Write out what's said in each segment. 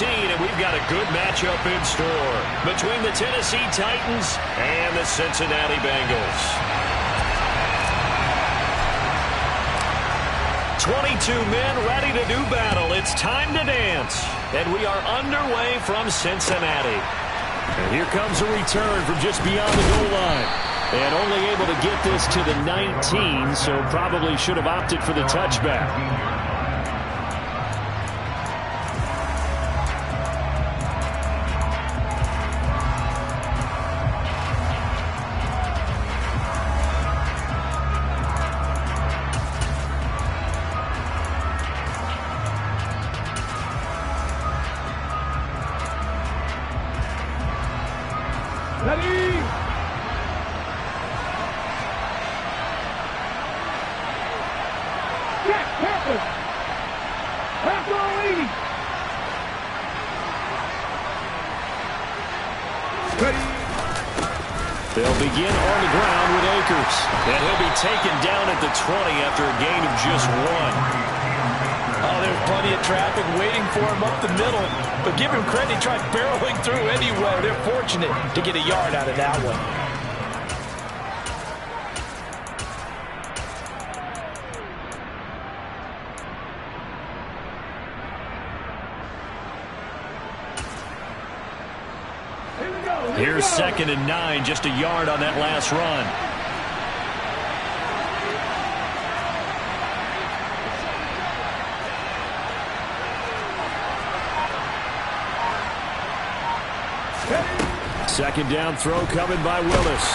and we've got a good matchup in store between the Tennessee Titans and the Cincinnati Bengals. 22 men ready to do battle. It's time to dance. And we are underway from Cincinnati. And here comes a return from just beyond the goal line. And only able to get this to the 19, so probably should have opted for the touchback. They'll begin on the ground with Akers. And he'll be taken down at the 20 after a gain of just 1. Oh, there's plenty of traffic waiting for him up the middle. But give him credit, he tried barreling through anyway. They're fortunate to get a yard out of that one. Here's 2nd and 9, just a yard on that last run. Second down throw coming by Willis.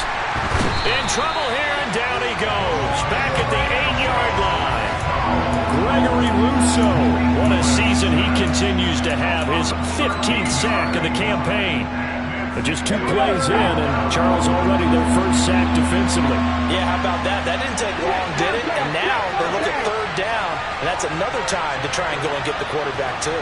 In trouble here, and down he goes. Back at the 8-yard line. Gregory Rousseau. What a season he continues to have. His 15th sack of the campaign. But just 2 plays in, and Charles already their first sack defensively. Yeah, how about that? That didn't take long, did it? And now they look at 3rd down, and that's another time to try and go and get the quarterback, too.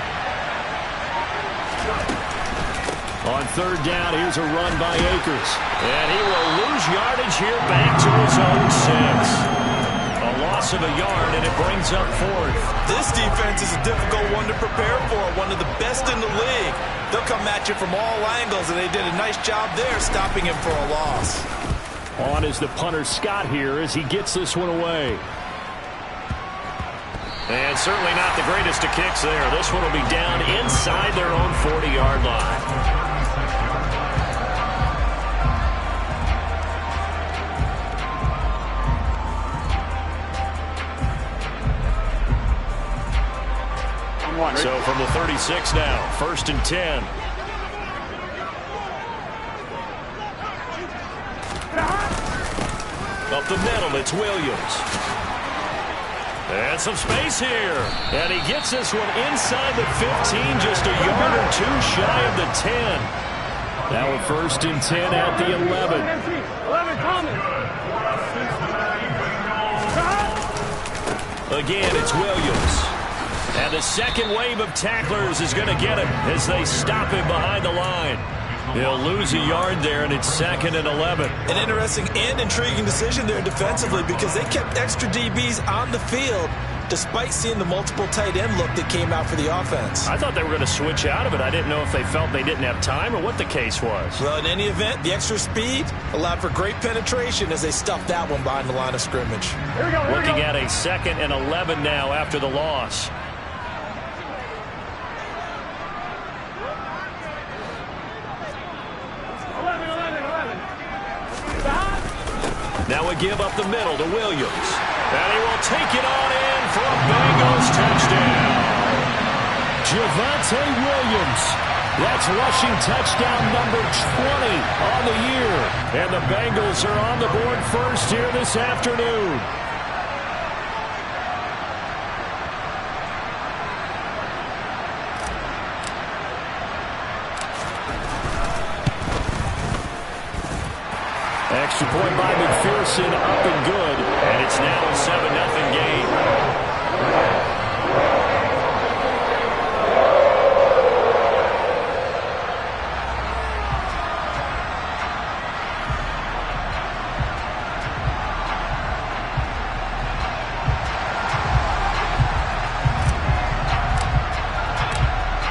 On 3rd down, here's a run by Akers. And he will lose yardage here back to his own 6. A loss of a yard, and it brings up 4th. This defense is a difficult one to prepare for, one of the best in the league. They'll come at you from all angles, and they did a nice job there stopping him for a loss. On is the punter Scott here as he gets this one away. And certainly not the greatest of kicks there. This one will be down inside their own 40-yard line. So from the 36 now, 1st and 10. Up the middle, it's Williams. And some space here. And he gets this one inside the 15, just a yard or 2 shy of the 10. Now a 1st and 10 at the 11. 11 coming. Again, it's Williams. And the second wave of tacklers is going to get him as they stop him behind the line. He'll lose a yard there, and it's 2nd and 11. An interesting and intriguing decision there defensively because they kept extra DBs on the field despite seeing the multiple tight end look that came out for the offense. I thought they were going to switch out of it. I didn't know if they felt they didn't have time or what the case was. Well, in any event, the extra speed allowed for great penetration as they stuffed that one behind the line of scrimmage. Here we go, Looking at a 2nd and 11 now after the loss. Now we give up the middle to Williams. And he will take it on in for a Bengals touchdown. Javonte Williams. That's rushing touchdown number 20 on the year. And the Bengals are on the board first here this afternoon. Extra point by McPherson, up and good. And it's now a 7-0 game.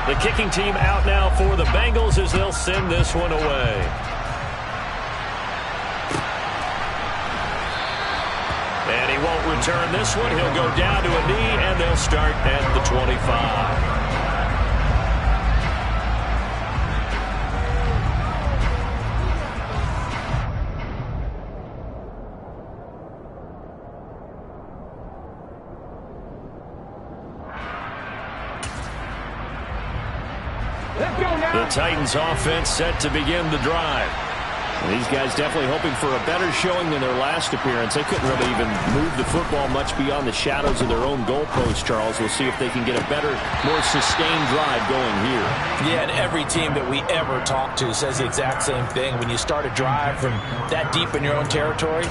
The kicking kicking team out now for the Bengals as they'll send this one away. And he won't return this one. He'll go down to a knee, and they'll start at the 25. The Titans offense set to begin the drive. These guys definitely hoping for a better showing than their last appearance. They couldn't really even move the football much beyond the shadows of their own goalpost, Charles. We'll see if they can get a better, more sustained drive going here. Yeah, and every team that we ever talk to says the exact same thing. When you start a drive from that deep in your own territory,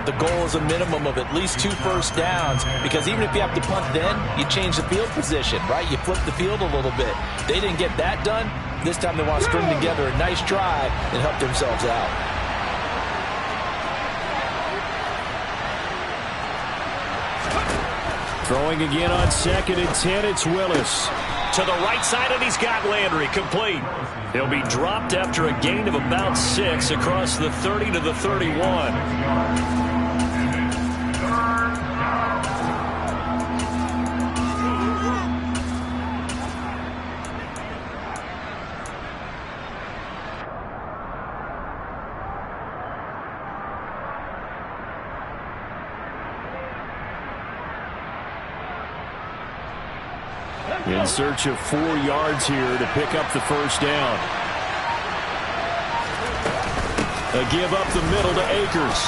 the goal is a minimum of at least 2 first downs, because even if you have to punt then, you change the field position, right? You flip the field a little bit. They didn't get that done. This time they want to string together a nice drive and help themselves out. Throwing again on 2nd and 10, it's Willis. To the right side, and he's got Landry complete. He'll be dropped after a gain of about 6 across the 30 to the 31. In search of 4 yards here to pick up the first down. A give up the middle to Akers.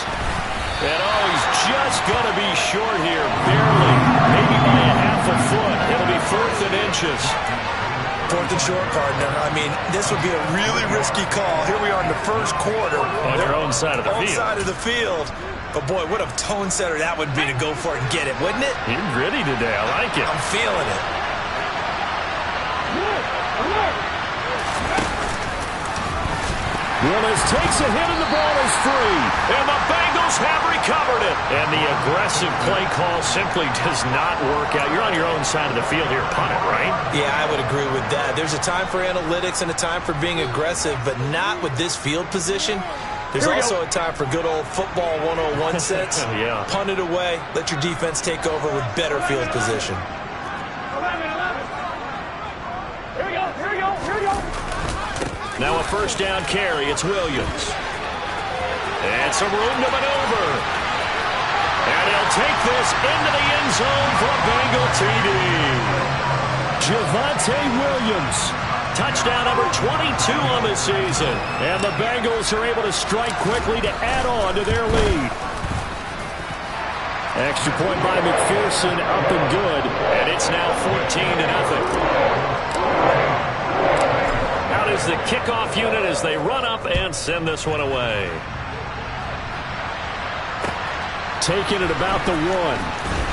And oh, he's just going to be short here, barely, maybe by a half a foot. It'll be 4th and inches. 4th and short, partner. I mean, this would be a really risky call. Here we are in the first quarter. On their own side of the field. Own side of the field. But, boy, what a tone setter that would be to go for it and get it, wouldn't it? You're gritty today. I like it. I'm feeling it. Willis takes a hit and the ball is free. And the Bengals have recovered it. And the aggressive play call simply does not work out. You're on your own side of the field here. Punt it, right? Yeah, I would agree with that. There's a time for analytics and a time for being aggressive, but not with this field position. There's also a time for good old football 101 sense. Yeah. Punt it away. Let your defense take over with better field position. Now a first down carry. It's Williams. And some room to maneuver. And he'll take this into the end zone for a Bengal TD. Javonte Williams. Touchdown number 22 on the season. And the Bengals are able to strike quickly to add on to their lead. Extra point by McPherson, up and good. And it's now 14-0. Out is the kickoff unit as they run up and send this one away. Taking it about the 1.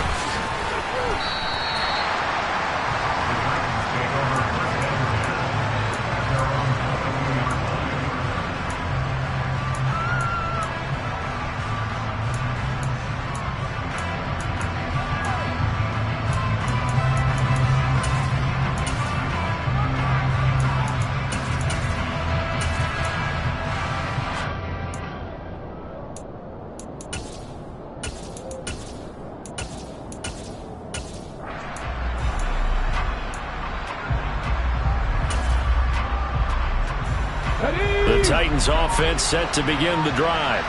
The Titans offense set to begin the drive.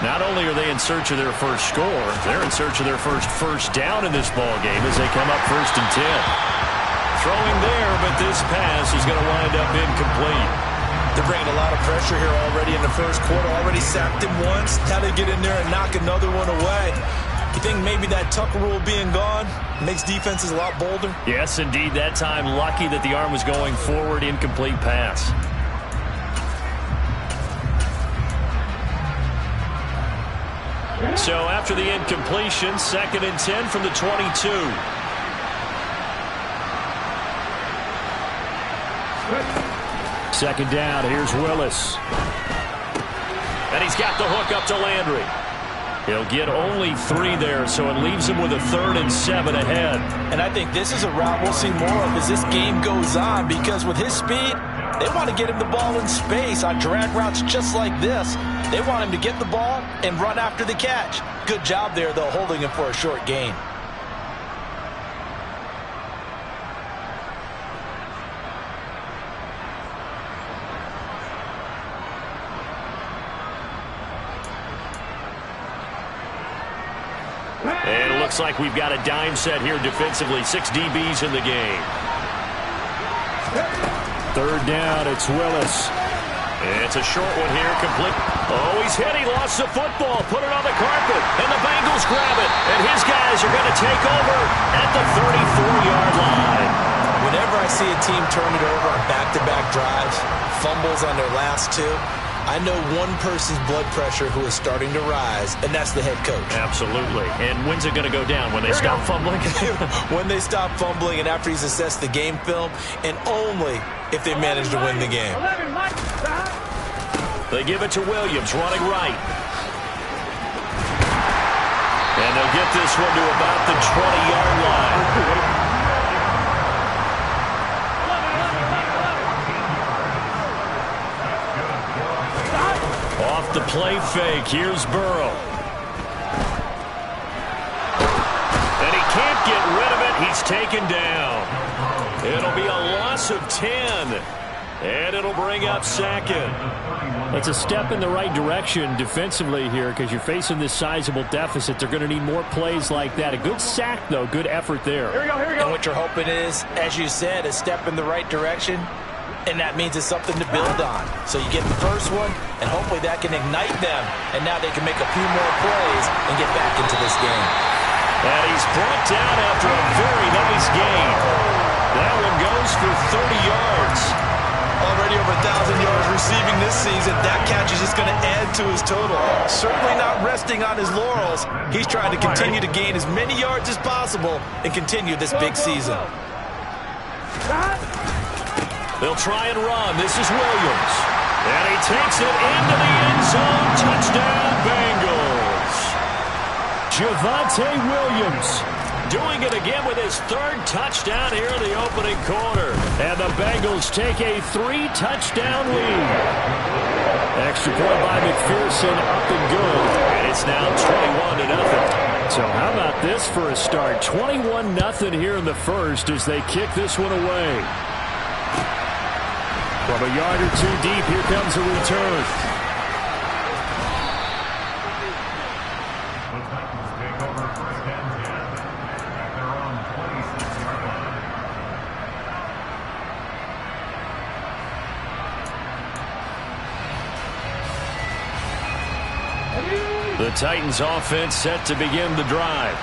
Not only are they in search of their first score, they're in search of their first down in this ball game as they come up 1st and 10. Throwing there, but this pass is going to wind up incomplete. They're bringing a lot of pressure here already in the first quarter. Already sacked him once. How they get in there and knock another one away. You think maybe that Tucker rule being gone makes defenses a lot bolder? Yes, indeed. That time, lucky that the arm was going forward. Incomplete pass. So after the incompletion, 2nd and 10 from the 22. Second down, here's Willis. And he's got the hook up to Landry. He'll get only 3 there, so it leaves him with a 3rd and 7 ahead. And I think this is a route we'll see more of as this game goes on, because with his speed, they want to get him the ball in space on drag routes just like this. They want him to get the ball and run after the catch. Good job there, though, holding him for a short gain. And it looks like we've got a dime set here defensively. 6 DBs in the game. 3rd down, it's Willis. It's a short one here, complete. Oh, he's hit. He lost the football. Put it on the carpet. And the Bengals grab it. And his guys are going to take over at the 34-yard line. Whenever I see a team turn it over on back-to-back drives, fumbles on their last 2, I know one person's blood pressure who is starting to rise, and that's the head coach. Absolutely. And when's it going to go down? When they stop fumbling? When they stop fumbling and after he's assessed the game film, and only if they manage to win the game. They give it to Williams, running right. And they'll get this one to about the 20-yard line. Off the play fake, here's Burrow. And he can't get rid of it. He's taken down. It'll be a loss of 10. And it'll bring up 2nd. That's a step in the right direction defensively here, because you're facing this sizable deficit. They're going to need more plays like that. A good sack, though. Good effort there. Here we go. And what you're hoping is, as you said, a step in the right direction. And that means it's something to build on. So you get the first one, and hopefully that can ignite them. And now they can make a few more plays and get back into this game. And he's brought down after a very nice gain. That one goes for 30 yards. Already over 1,000 yards receiving this season. That catch is just going to add to his total. Certainly not resting on his laurels. He's trying to continue to gain as many yards as possible and continue this big season. They'll try and run. This is Williams. And he takes it into the end zone. Touchdown, Bengals. Javonte Williams doing it again with his 3rd touchdown here in the opening quarter. And the Bengals take a 3-touchdown lead. Extra point by McPherson, up and good. And it's now 21-0. So how about this for a start? 21-0 here in the first as they kick this one away. From a yard or 2 deep, here comes a return. The Titans offense set to begin the drive.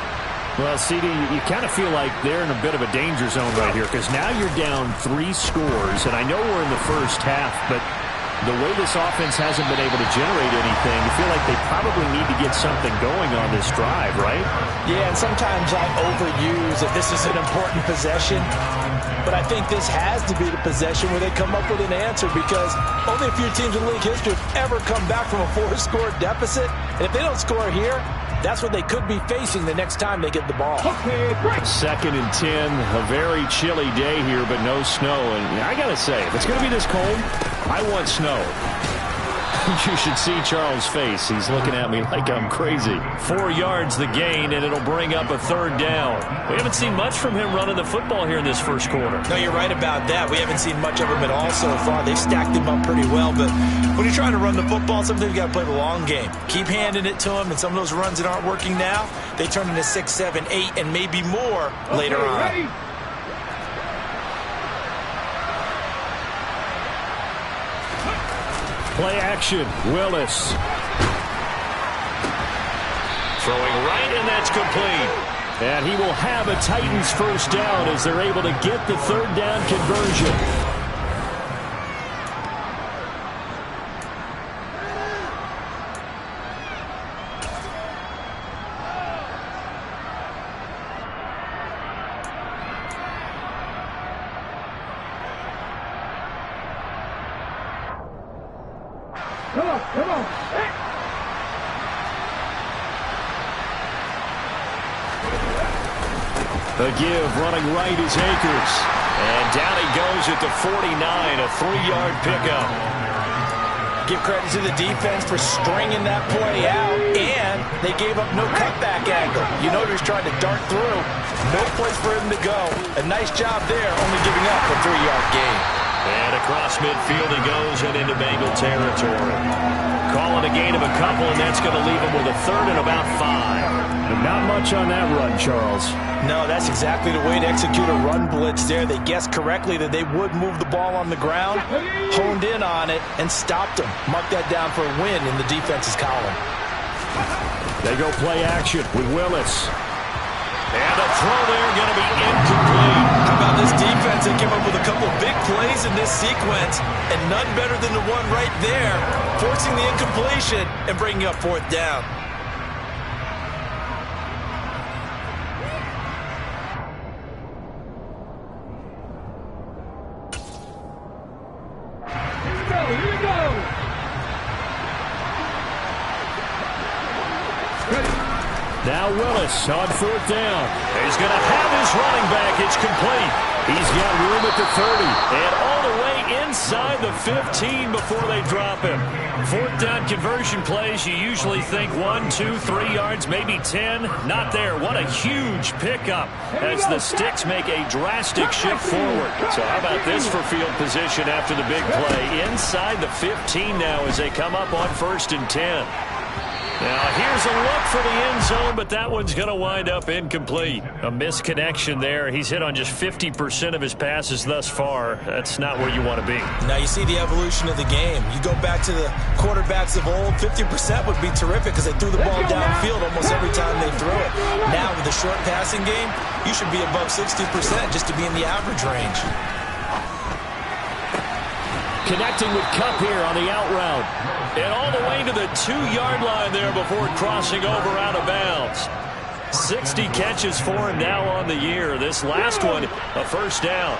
Well, CD, you kind of feel like they're in a bit of a danger zone right here, because now you're down 3 scores, and I know we're in the first half, but the way this offense hasn't been able to generate anything, you feel like they probably need to get something going on this drive, right? Yeah, and sometimes I overuse that this is an important possession, but I think this has to be the possession where they come up with an answer, because only a few teams in league history have ever come back from a 4-score deficit, and if they don't score here, that's what they could be facing the next time they get the ball. 2nd and 10, a very chilly day here, but no snow. And I got to say, if it's going to be this cold, I want snow. You should see Charles' face. He's looking at me like I'm crazy. 4 yards the gain, and it'll bring up a 3rd down. We haven't seen much from him running the football here in this first quarter. No, you're right about that. We haven't seen much of him at all so far. They've stacked him up pretty well, but when you're trying to run the football, sometimes you got to play the long game. Keep handing it to him, and some of those runs that aren't working now, they turn into 6, 7, 8, and maybe more later on. Ready. Play action, Willis. Throwing right, and that's complete. And he will have a Titans first down as they're able to get the 3rd down conversion. Come on. The give running right is Akers. And down he goes at the 49, a 3-yard pickup. Give credit to the defense for stringing that play out, and they gave up no cutback angle. You know he's trying to dart through. No place for him to go. A nice job there, only giving up a 3-yard gain. And across midfield he goes and into Bengal territory. Calling a gain of a couple, and that's going to leave him with a third and about 5. But not much on that run, Charles. No, that's exactly the way to execute a run blitz there. They guessed correctly that they would move the ball on the ground, honed in on it, and stopped them. Mark that down for a win in the defense's column. They go play action with Willis. And a throw there going to be incomplete. How about this defense? They came up with a couple big plays in this sequence, and none better than the one right there, forcing the incompletion and bringing up 4th down. Now Willis on 4th down. He's going to have his running back. It's complete. He's got room at the 30 and all the way inside the 15 before they drop him. 4th down conversion plays, you usually think 1, 2, 3 yards, maybe 10. Not there. What a huge pickup as the sticks make a drastic shift forward. So how about this for field position after the big play? Inside the 15 now as they come up on 1st and 10. Now, here's a look for the end zone, but that one's going to wind up incomplete. A misconnection there. He's hit on just 50% of his passes thus far. That's not where you want to be. Now, you see the evolution of the game. You go back to the quarterbacks of old, 50% would be terrific because they threw the ball downfield almost every time they threw it. Now, with the short passing game, you should be above 60% just to be in the average range. Connecting with Kupp here on the out route. And all the way to the 2-yard line there before crossing over out of bounds. 60 catches for him now on the year. This last one, a 1st down.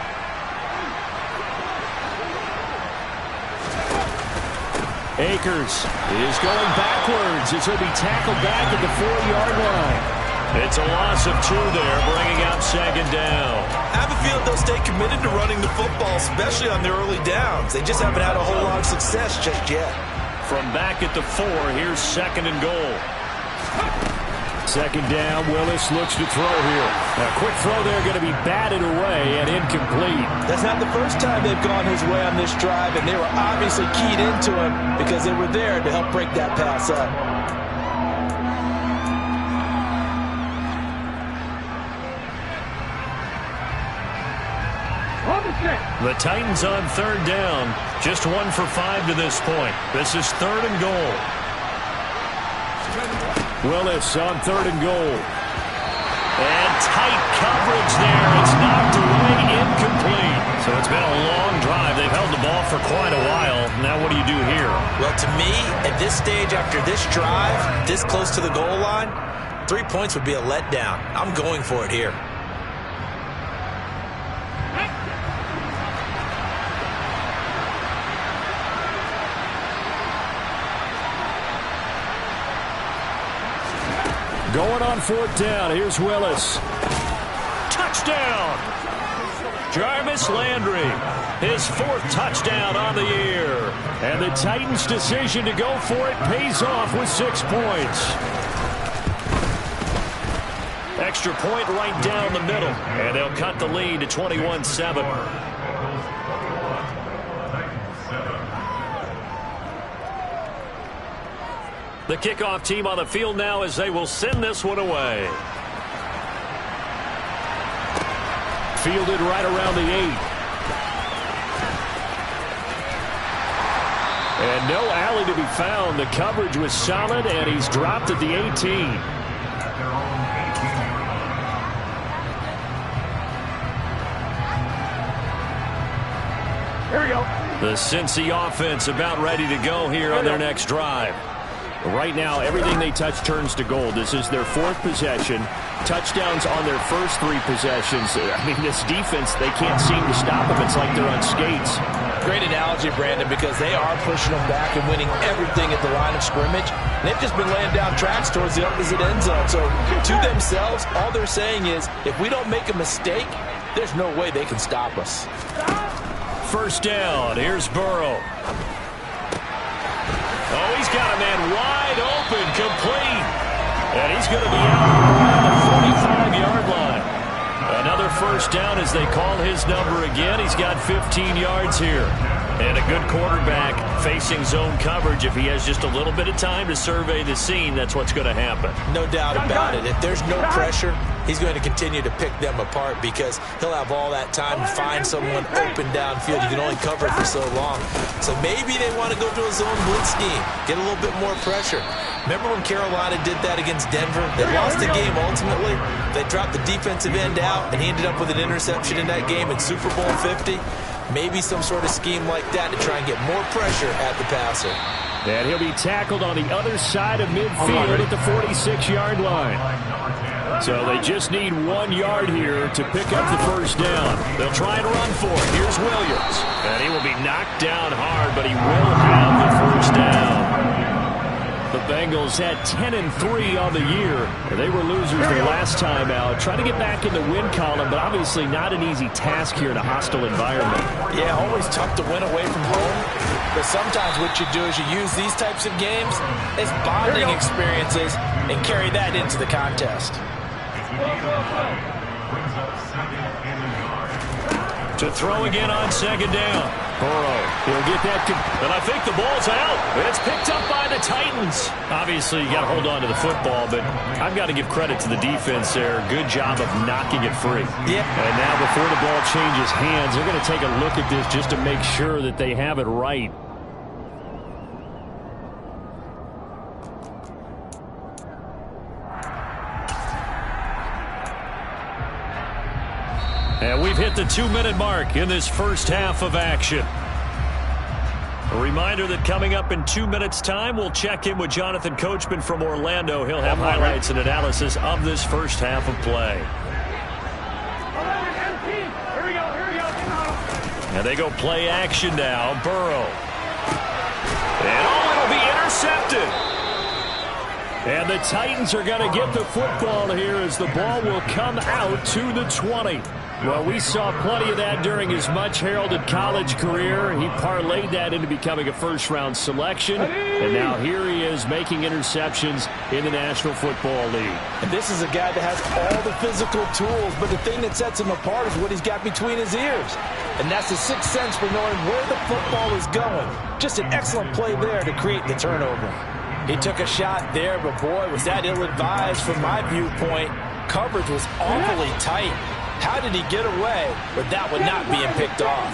Akers is going backwards as he'll be tackled back at the 4-yard line. It's a loss of 2 there, bringing out 2nd down. I have a feeling they'll stay committed to running the football, especially on their early downs. They just haven't had a whole lot of success just yet. From back at the 4, here's 2nd and goal. 2nd down, Willis looks to throw here. A quick throw there going to be batted away and incomplete. That's not the first time they've gone his way on this drive, and they were obviously keyed into him because they were there to help break that pass up. The Titans on 3rd down. Just 1 for 5 to this point. This is 3rd and goal. Willis on 3rd and goal. And tight coverage there. It's knocked away, incomplete. So it's been a long drive. They've held the ball for quite a while. Now what do you do here? Well, to me, at this stage after this drive, this close to the goal line, 3 points would be a letdown. I'm going for it here. Going on 4th down. Here's Willis. Touchdown! Jarvis Landry, his 4th touchdown on the year. And the Titans' decision to go for it pays off with 6 points. Extra point right down the middle. And they'll cut the lead to 21-7. The kickoff team on the field now as they will send this one away. Fielded right around the 8. And no alley to be found. The coverage was solid, and he's dropped at the 18. Here we go. The Cincy offense about ready to go here on their next drive. Right now, everything they touch turns to gold. This is their 4th possession. Touchdowns on their first 3 possessions. I mean, this defense, they can't seem to stop them. It's like they're on skates. Great analogy, Brandon, because they are pushing them back and winning everything at the line of scrimmage. And they've just been laying down tracks towards the opposite end zone. So to themselves, all they're saying is, if we don't make a mistake, there's no way they can stop us. First down. Here's Burrow. Oh, he's got a man wide open, complete. And he's going to be out around the 45-yard line. Another first down as they call his number again. He's got 15 yards here. And a good quarterback facing zone coverage. If he has just a little bit of time to survey the scene, that's what's going to happen. No doubt about it. If there's no pressure, he's going to continue to pick them apart because he'll have all that time to find someone open downfield. You can only cover for so long. So maybe they want to go to a zone blitz scheme, get a little bit more pressure. Remember when Carolina did that against Denver? They lost the game ultimately. They dropped the defensive end out, and he ended up with an interception in that game in Super Bowl 50. Maybe some sort of scheme like that to try and get more pressure at the passer. And he'll be tackled on the other side of midfield at the 46-yard line. So they just need 1 yard here to pick up the first down. They'll try and run for it. Here's Williams. And he will be knocked down hard, but he will have the first down. The Bengals had 10-3 on the year. They were losers their last time out. Trying to get back in the win column, but obviously not an easy task here in a hostile environment. Yeah, always tough to win away from home. But sometimes what you do is you use these types of games as bonding experiences and carry that into the contest. To throw again on second down. Burrow, he'll get that. And I think the ball's out. It's picked up by the Titans. Obviously, you got to hold on to the football, but I've got to give credit to the defense there. Good job of knocking it free. Yeah. And now before the ball changes hands, they're going to take a look at this just to make sure that they have it right. And we've hit the 2-minute mark in this first half of action. A reminder that coming up in 2 minutes' time, we'll check in with Jonathan Coachman from Orlando. He'll have highlights and analysis of this first half of play. And they go play action now. Burrow. And it'll be intercepted. And the Titans are going to get the football here as the ball will come out to the 20. Well, we saw plenty of that during his much-heralded college career. He parlayed that into becoming a first-round selection. And now here he is making interceptions in the National Football League. And this is a guy that has all the physical tools, but the thing that sets him apart is what he's got between his ears. And that's the sixth sense for knowing where the football is going. Just an excellent play there to create the turnover. He took a shot there, but boy, was that ill-advised from my viewpoint. Coverage was awfully tight. How did he get away with that one not being picked off?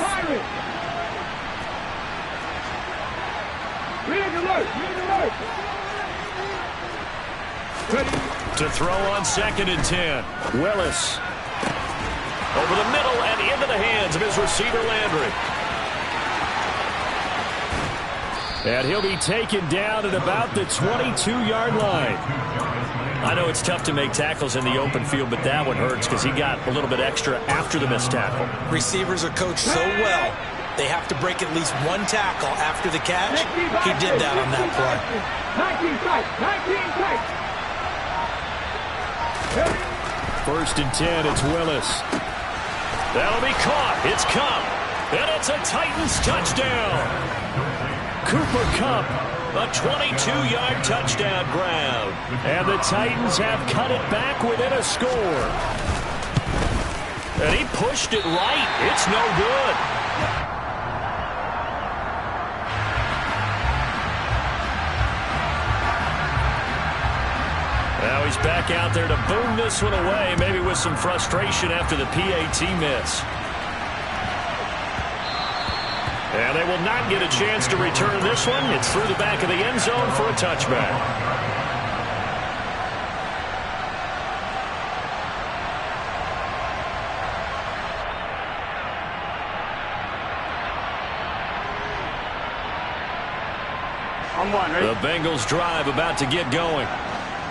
To throw on 2nd and 10. Willis. Over the middle and into the hands of his receiver, Landry. And he'll be taken down at about the 22-yard line. I know it's tough to make tackles in the open field, but that one hurts because he got a little bit extra after the missed tackle. Receivers are coached so well, they have to break at least one tackle after the catch. He did that on that play. 1st and 10, it's Willis. That'll be caught. It's Kupp. And it's a Titans touchdown. Cooper Kupp. A 22-yard touchdown grab. And the Titans have cut it back within a score. And he pushed it right. It's no good. Now he's back out there to boom this one away, maybe with some frustration after the PAT miss. And they will not get a chance to return this one. It's through the back of the end zone for a touchback. The Bengals drive about to get going.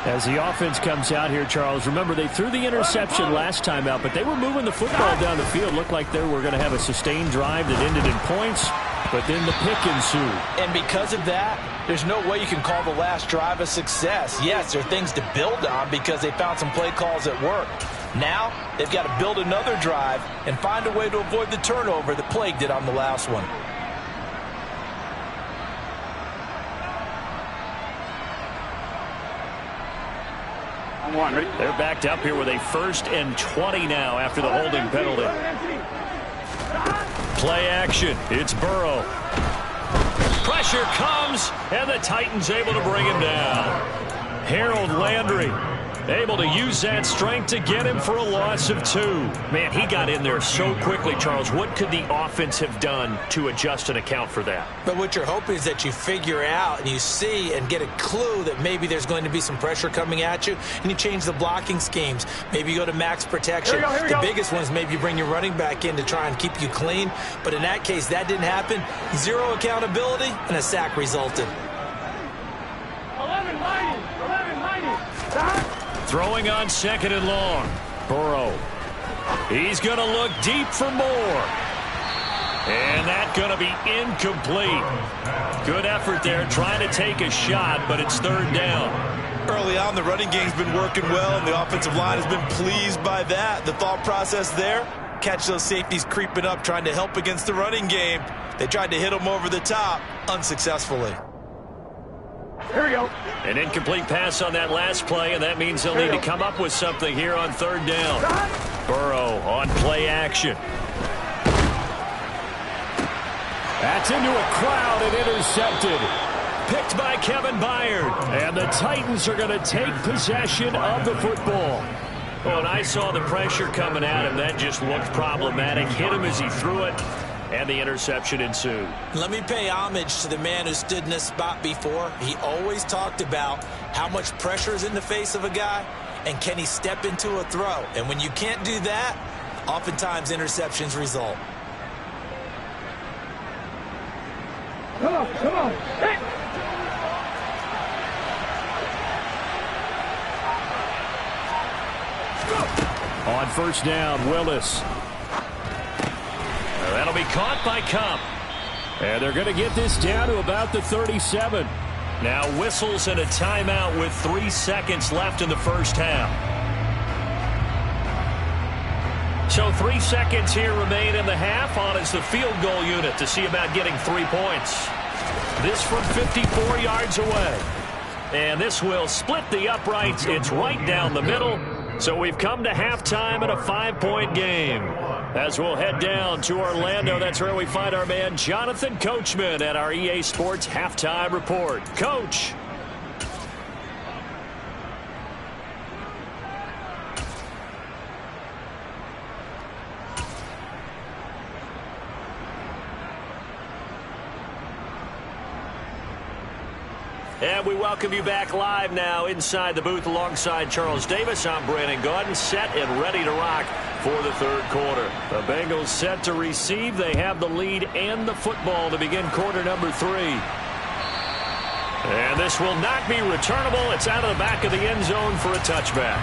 As the offense comes out here, Charles, remember they threw the interception last time out, but they were moving the football down the field. Looked like they were going to have a sustained drive that ended in points. But then the pick ensued. And because of that, there's no way you can call the last drive a success. Yes, there are things to build on because they found some play calls that work. Now, they've got to build another drive and find a way to avoid the turnover that plagued it on the last one. They're backed up here with a 1st and 20 now after the holding penalty. Play action. It's Burrow. Pressure comes, and the Titans able to bring him down. Harold Landry able to use that strength to get him for a loss of 2. Man, he got in there so quickly, Charles. What could the offense have done to adjust and account for that? But what you're hoping is that you figure out and you see and get a clue that maybe there's going to be some pressure coming at you, and you change the blocking schemes. Maybe you go to max protection. The biggest one is maybe you bring your running back in to try and keep you clean. But in that case, that didn't happen. 0 accountability, and a sack resulted. 11-90. Throwing on 2nd and long. Burrow. He's going to look deep for more. And that's going to be incomplete. Good effort there trying to take a shot, but it's 3rd down. Early on, the running game's been working well, and the offensive line has been pleased by that. The thought process there, catch those safeties creeping up, trying to help against the running game. They tried to hit them over the top, unsuccessfully. Here we go. An incomplete pass on that last play, and that means they'll need to come up with something here on 3rd down. Burrow on play action. That's into a crowd and intercepted. Picked by Kevin Byard. And the Titans are going to take possession of the football. Well, when I saw the pressure coming at him, that just looked problematic. Hit him as he threw it. And the interception ensued. Let me pay homage to the man who stood in this spot before. He always talked about how much pressure is in the face of a guy and can he step into a throw. And when you can't do that, oftentimes interceptions result. Come on. Hey. On 1st down, Willis. That'll be caught by Cup. And they're going to get this down to about the 37. Now whistles and a timeout with 3 seconds left in the 1st half. So 3 seconds here remain in the half. On is the field goal unit to see about getting 3 points. This from 54 yards away. And this will split the uprights. It's right down the middle. So we've come to halftime in a 5-point game. As we'll head down to Orlando, that's where we find our man Jonathan Coachman at our EA Sports Halftime Report. Coach. And we welcome you back live now inside the booth alongside Charles Davis. I'm Brandon Gaudin, set and ready to rock for the 3rd quarter. The Bengals set to receive. They have the lead and the football to begin quarter number 3. And this will not be returnable. It's out of the back of the end zone for a touchback.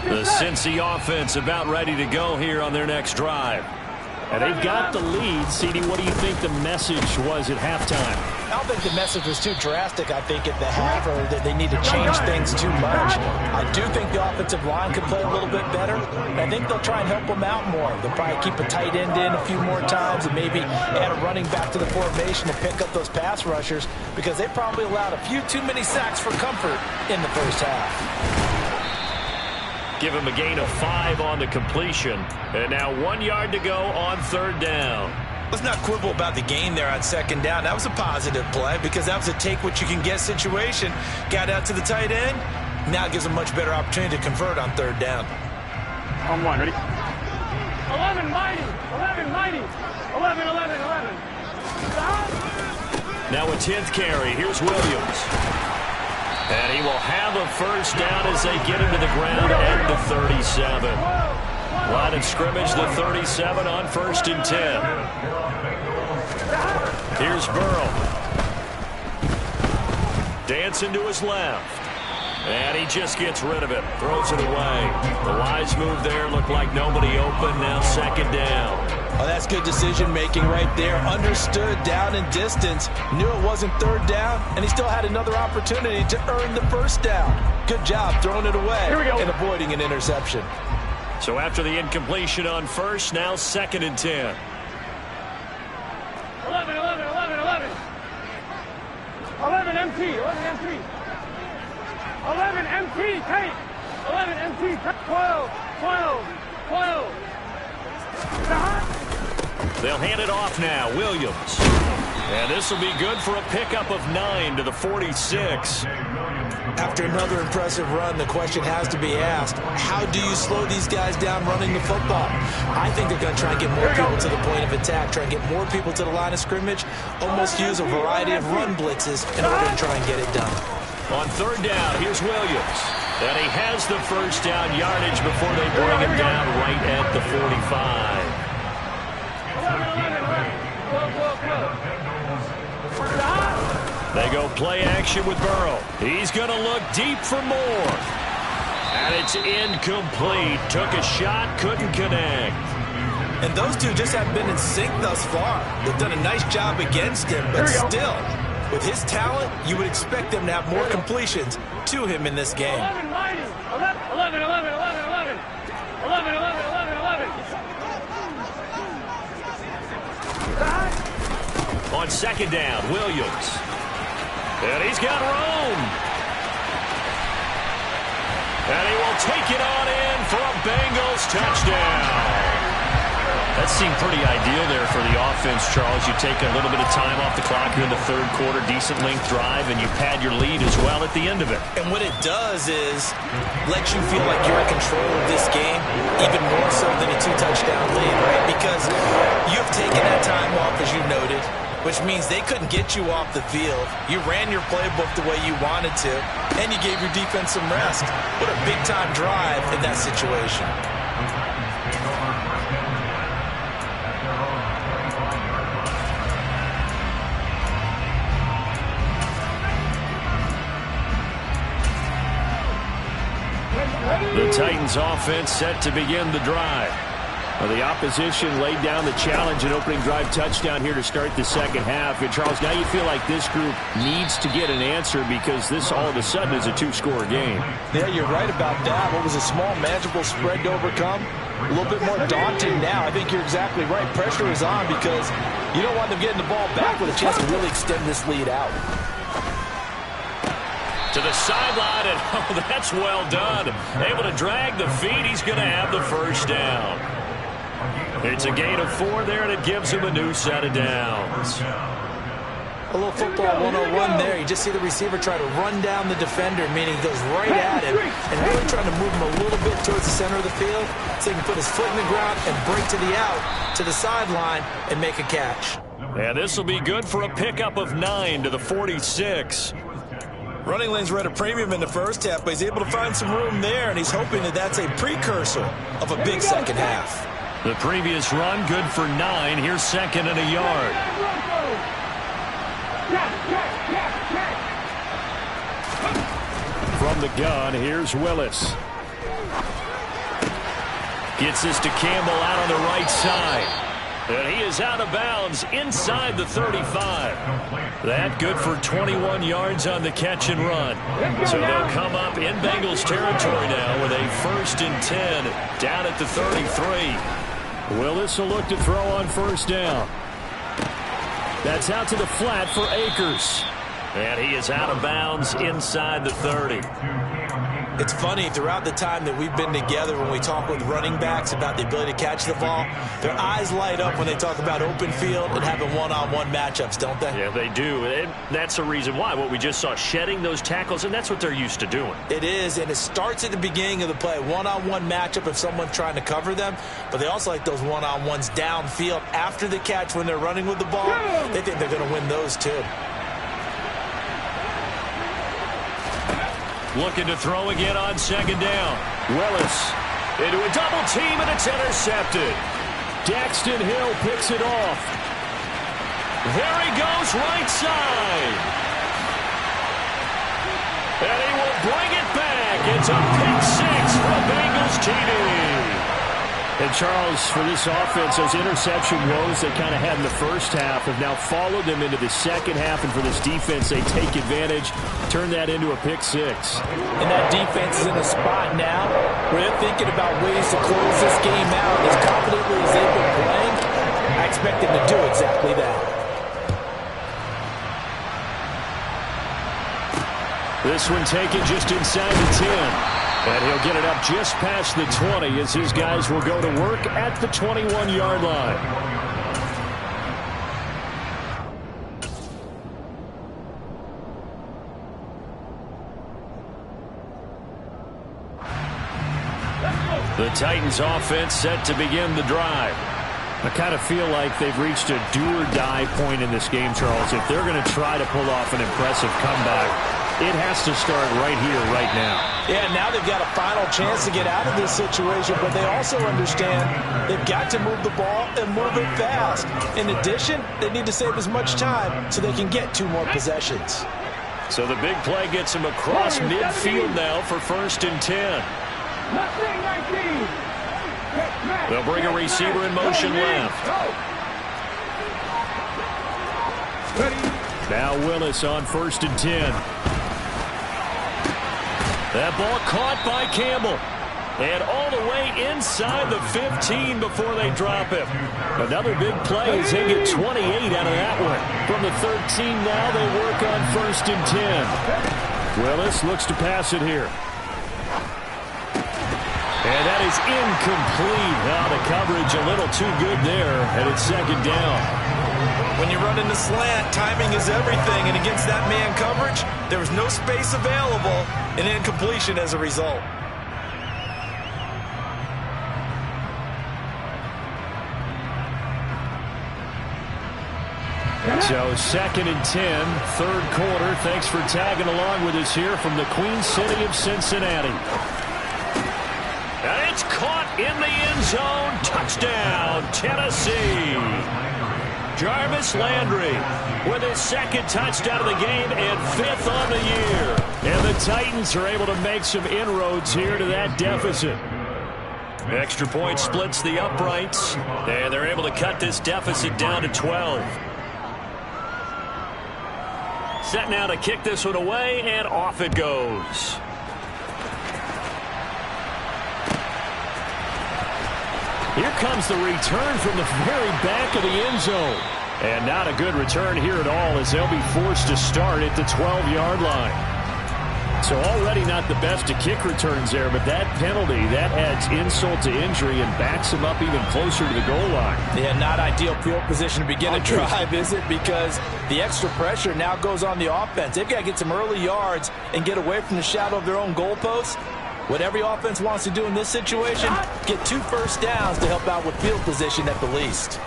The Cincy offense about ready to go here on their next drive. And they've got the lead. CD, what do you think the message was at halftime? I don't think the message was too drastic, I think, at the half, or that they need to change things too much. I do think the offensive line could play a little bit better. I think they'll try and help them out more. They'll probably keep a tight end in a few more times and maybe add a running back to the formation to pick up those pass rushers, because they probably allowed a few too many sacks for comfort in the 1st half. Give him a gain of 5 on the completion. And now 1 yard to go on 3rd down. Let's not quibble about the gain there on 2nd down. That was a positive play because that was a take-what-you-can-get situation. Got out to the tight end. Now it gives a much better opportunity to convert on 3rd down. On 1, ready? 11, mighty. 11, mighty. 11. Now a 10th carry. Here's Williams. And he will have a 1st down as they get him to the ground at the 37. Line of scrimmage, the 37 on 1st and 10. Here's Burrow. Dancing to his left. And he just gets rid of it. Throws it away. The wise move there. Looked like nobody open. Now second down. Oh, that's good decision-making right there. Understood down and distance. Knew it wasn't third down, and he still had another opportunity to earn the first down. Good job throwing it away and avoiding an interception. So after the incompletion on first, now second and 10. 11, 11, 11, 11. 11 MT, 11 MT. 11 MT, tape. 11 MT, 12, 12, 12. They'll hand it off now. Williams. And this will be good for a pickup of 9 to the 46. After another impressive run, the question has to be asked, how do you slow these guys down running the football? I think they're going to try and get more people to the point of attack, try and get more people to the line of scrimmage, almost use a variety of run blitzes in order to try and get it done. On third down, here's Williams. And he has the first down yardage before they bring him down right at the 45. They go play action with Burrow. He's going to look deep for more. And it's incomplete. Took a shot, couldn't connect. And those two just haven't been in sync thus far. They've done a nice job against him, but still, with his talent, you would expect them to have more completions to him in this game. 11, 11, 11, 11, 11, 11, 11, 11. On second down, Williams. And he's got room. And he will take it on in for a Bengals touchdown. That seemed pretty ideal there for the offense, Charles. You take a little bit of time off the clock here in the third quarter, decent length drive, and you pad your lead as well at the end of it. And what it does is let you feel like you're in control of this game, even more so than a two-touchdown lead, right? Because you've taken that time off, as you noted, which means they couldn't get you off the field. You ran your playbook the way you wanted to, and you gave your defense some rest. What a big-time drive in that situation. The Titans offense set to begin the drive. Well, the opposition laid down the challenge and opening drive touchdown here to start the second half. And Charles, now you feel like this group needs to get an answer because this all of a sudden is a two-score game. Yeah, you're right about that. What was a small, manageable spread to overcome? A little bit more daunting now. I think you're exactly right. Pressure is on because you don't want them getting the ball back with a chance to really extend this lead out. To the sideline, and oh, that's well done. Able to drag the feet. He's going to have the first down. It's a gain of 4 there, and it gives him a new set of downs. A little football 101 there. You just see the receiver try to run down the defender, meaning he goes right at him, and really trying to move him a little bit towards the center of the field so he can put his foot in the ground and break to the out, to the sideline, and make a catch. And this will be good for a pickup of 9 to the 46. Running lanes were at a premium in the first half, but he's able to find some room there, and he's hoping that that's a precursor of a big second half. The previous run, good for 9. Here's second and a yard. From the gun, here's Willis. Gets this to Campbell out on the right side. And he is out of bounds inside the 35. That good for 21 yards on the catch and run. So they'll come up in Bengals territory now with a 1st and 10 down at the 33. Willis will look to throw on first down. That's out to the flat for Akers. And he is out of bounds inside the 30. It's funny, throughout the time that we've been together, when we talk with running backs about the ability to catch the ball, their eyes light up when they talk about open field and having one-on-one matchups, don't they? Yeah, they do. And that's the reason why. What we just saw, shedding those tackles, and that's what they're used to doing. It is, and it starts at the beginning of the play. One-on-one matchup if someone's trying to cover them, but they also like those one-on-ones downfield after the catch when they're running with the ball. They think they're going to win those, too. Looking to throw again on second down. Willis into a double team, and it's intercepted. Daxton Hill picks it off. There he goes, right side. It's a pick six for the Bengals TD. And Charles, for this offense, those interception woes they kind of had in the first half have now followed them into the second half. And for this defense, they take advantage, turn that into a pick six. And that defense is in a spot now where they're thinking about ways to close this game out. As confidently as they've been playing, I expect them to do exactly that. This one taken just inside the 10. And he'll get it up just past the 20 as his guys will go to work at the 21-yard line. The Titans offense set to begin the drive. I kind of feel like they've reached a do-or-die point in this game, Charles. If they're going to try to pull off an impressive comeback, it has to start right here, right now. Yeah, now they've got a final chance to get out of this situation, but they also understand they've got to move the ball and move it fast. In addition, they need to save as much time so they can get 2 more possessions. So the big play gets him across midfield now for 1st and 10. They'll bring a receiver in motion left. Now Willis on 1st and 10. That ball caught by Campbell. And all the way inside the 15 before they drop him. Another big play as they get 28 out of that one. From the 13 now they work on 1st and 10. Willis looks to pass it here. And that is incomplete. Now the coverage a little too good there. And it's 2nd down. When you run in the slant, timing is everything. And against that man coverage, there was no space available. And incompletion as a result. So 2nd and 10, 3rd quarter. Thanks for tagging along with us here from the Queen City of Cincinnati. And it's caught in the end zone. Touchdown, Tennessee. Jarvis Landry with his 2nd touchdown of the game and 5th on the year. And the Titans are able to make some inroads here to that deficit. Extra point splits the uprights, and they're able to cut this deficit down to 12. Set now to kick this one away, and off it goes. Here comes the return from the very back of the end zone. And not a good return here at all as they'll be forced to start at the 12-yard line. So already not the best of kick returns there, but that penalty, that adds insult to injury and backs them up even closer to the goal line. Yeah, not ideal field position to begin a drive, is it? Because the extra pressure now goes on the offense. They've got to get some early yards and get away from the shadow of their own goalposts. What every offense wants to do in this situation, get 2 first downs to help out with field position at the least.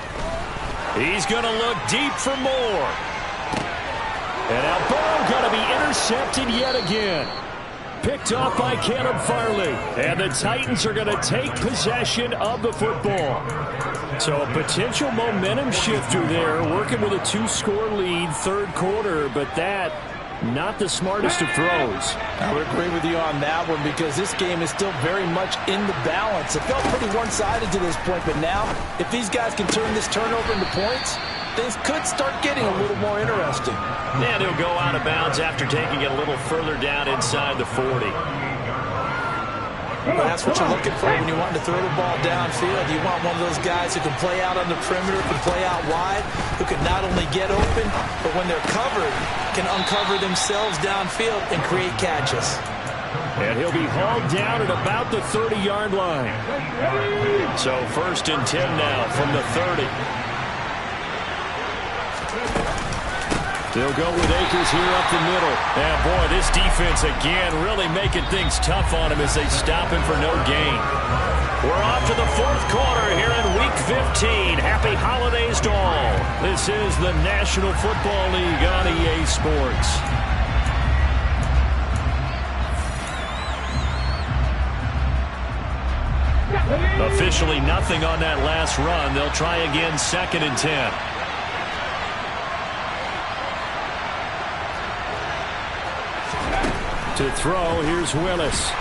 He's going to look deep for more. And now ball going to be intercepted yet again. Picked off by Caleb Farley. And the Titans are going to take possession of the football. So a potential momentum shifter there, working with a 2-score lead, 3rd quarter, but that not the smartest of throws. I would agree with you on that one because this game is still very much in the balance. It felt pretty one-sided to this point, but now if these guys can turn this turnover into points, things could start getting a little more interesting. And he'll go out of bounds after taking it a little further down inside the 40. Well, that's what you're looking for when you want to throw the ball downfield. You want one of those guys who can play out on the perimeter, can play out wide, who can not only get open, but when they're covered, can uncover themselves downfield and create catches. And he'll be hauled down at about the 30-yard line. So 1st and 10 now from the 30. They'll go with Akers here up the middle. And boy, this defense again really making things tough on him as they stop him for no gain. We're off to the 4th quarter here in Week 15. Happy holidays to all. This is the National Football League on EA Sports. Officially nothing on that last run. They'll try again 2nd and 10. To throw, here's Willis.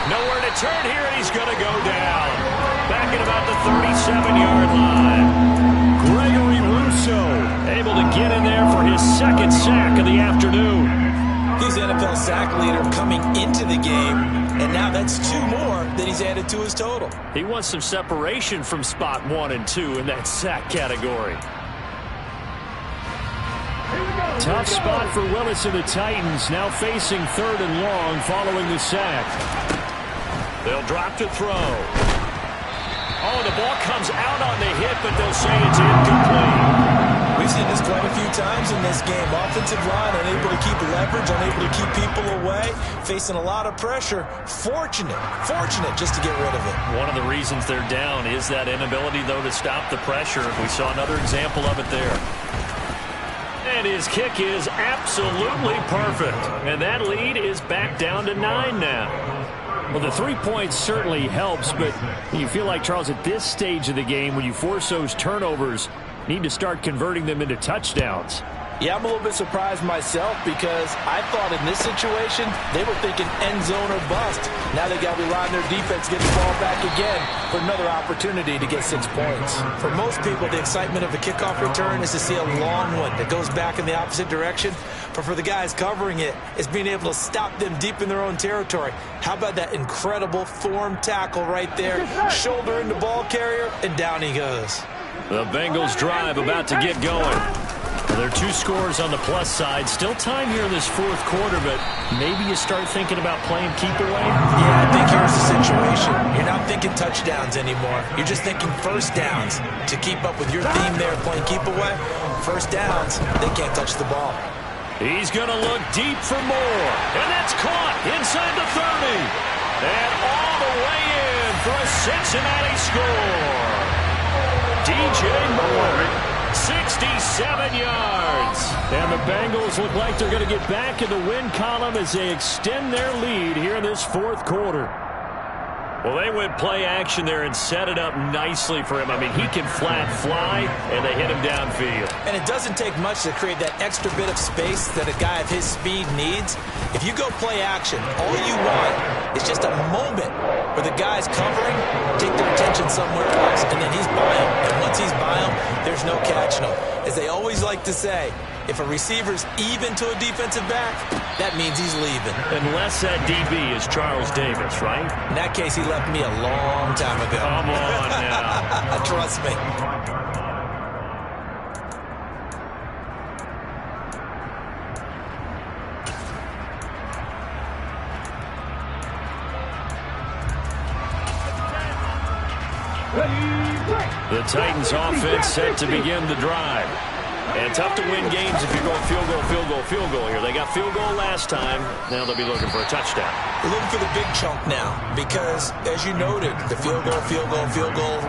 Nowhere to turn here, and he's going to go down. Back at about the 37-yard line. Gregory Rousseau able to get in there for his second sack of the afternoon. He's the NFL sack leader coming into the game, and now that's 2 more that he's added to his total. He wants some separation from spot 1 and 2 in that sack category. Tough spot for Willis and the Titans, now facing 3rd and long following the sack. They'll drop to throw. Oh, the ball comes out on the hit, but they'll say it's incomplete. We've seen this quite a few times in this game. Offensive line unable to keep leverage, unable to keep people away, facing a lot of pressure. Fortunate just to get rid of it. One of the reasons they're down is that inability, though, to stop the pressure. We saw another example of it there. And his kick is absolutely perfect. And that lead is back down to 9 now. Well, the 3 points certainly helps, but you feel like, Charles, at this stage of the game, when you force those turnovers, need to start converting them into touchdowns. Yeah, I'm a little bit surprised myself because I thought in this situation they were thinking end zone or bust. Now they got to rely on their defense, get the ball back again for another opportunity to get 6 points. For most people, the excitement of a kickoff return is to see a long one that goes back in the opposite direction. But for the guys covering it, it's being able to stop them deep in their own territory. How about that incredible form tackle right there? Shoulder into ball carrier, and down he goes. The Bengals drive about to get going. There are 2 scores on the plus side. Still time here in this 4th quarter, but maybe you start thinking about playing keep away? Yeah, I think here's the situation. You're not thinking touchdowns anymore. You're just thinking first downs. To keep up with your theme there, playing keep away, first downs, they can't touch the ball. He's going to look deep for more. And that's caught inside the 30. And all the way in for a Cincinnati score. DJ Moore. 67 yards. And the Bengals look like they're going to get back in the win column as they extend their lead here in this 4th quarter. Well, they went play action there and set it up nicely for him. I mean, he can flat fly, and they hit him downfield. And it doesn't take much to create that extra bit of space that a guy of his speed needs. If you go play action, all you want is just a moment where the guy's covering, take their attention somewhere else, and then he's by him. And once he's by him, there's no catching him. As they always like to say, if a receiver's even to a defensive back, that means he's leaving. Unless that DB is Charles Davis, right? In that case, he left me a long time ago. Come on now. Trust me. The Titans offense set to begin the drive. And tough to win games if you're going field goal here. They got field goal last time. Now they'll be looking for a touchdown. We're looking for the big chunk now because, as you noted, the field goal